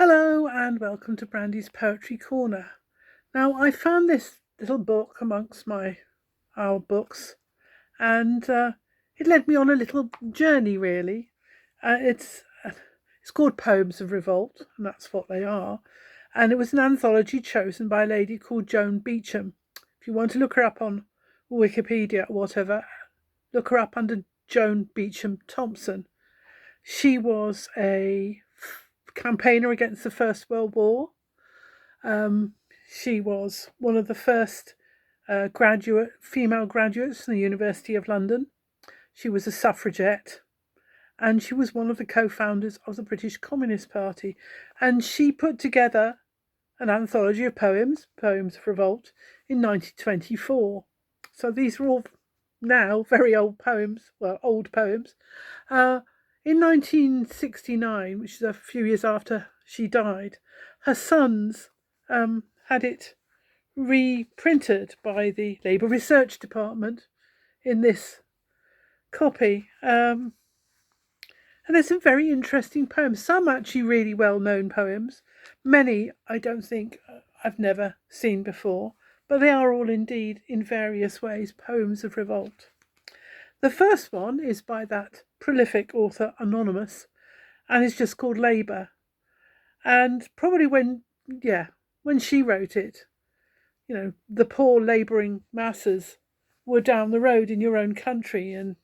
Hello and welcome to Brandy's Poetry Corner. Now I found this little book amongst our books and it led me on a little journey really. It's called Poems of Revolt, and that's what they are. And it was an anthology chosen by a lady called Joan Beecham. If you want to look her up on Wikipedia or whatever, look her up under Joan Beecham Thompson. She was a campaigner against the First World War. She was one of the first female graduates from the University of London. She was a suffragette, and she was one of the co-founders of the British Communist Party. And she put together an anthology of poems of revolt, in 1924. So these are all now very old poems. In 1969, which is a few years after she died, her sons had it reprinted by the Labour Research Department in this copy. And there's some very interesting poems, some actually really well-known poems. Many I don't think I've never seen before, but they are all indeed, in various ways, poems of revolt. The first one is by that prolific author Anonymous, and it's just called Labour. And probably when she wrote it, the poor labouring masses were down the road in your own country, and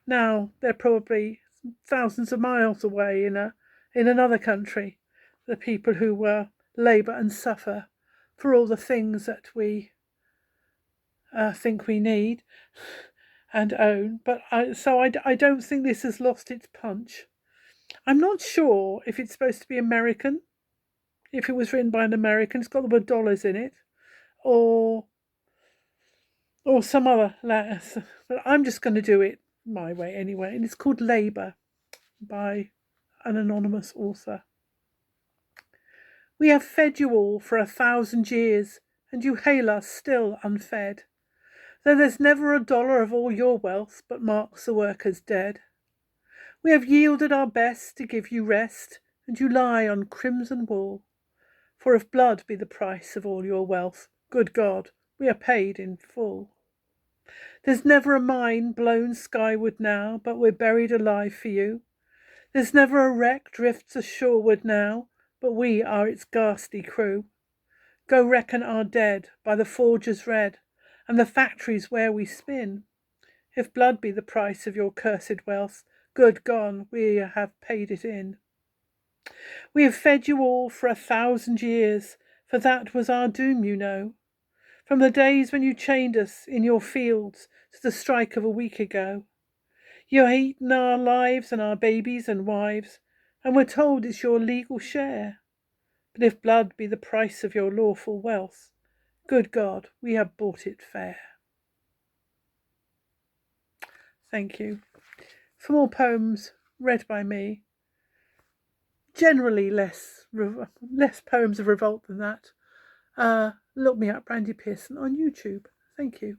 now they're probably thousands of miles away in another country. The people who labour and suffer for all the things that we think we need and own. But I don't think this has lost its punch. I'm not sure if it's supposed to be American, if it was written by an American. It's got the word dollars in it, or some other letters. But I'm just going to do it my way anyway. And it's called Labour by an anonymous author. We have fed you all for 1,000 years, and you hail us still unfed. Though there's never a dollar of all your wealth but marks the workers dead. We have yielded our best to give you rest, and you lie on crimson wool. For if blood be the price of all your wealth, good God, we are paid in full. There's never a mine blown skyward now, but we're buried alive for you. There's never a wreck drifts ashoreward now, but we are its ghastly crew. Go reckon our dead by the forges red, and the factories where we spin. If blood be the price of your cursed wealth, good God, we have paid it in. We have fed you all for 1,000 years, for that was our doom, you know. From the days when you chained us in your fields to the strike of a week ago. You have eaten our lives and our babies and wives, and we're told it's your legal share. But if blood be the price of your lawful wealth, good God, we have bought it fair. Thank you. For more poems read by me, generally less poems of revolt than that, look me up, Brandy Pearson, on YouTube. Thank you.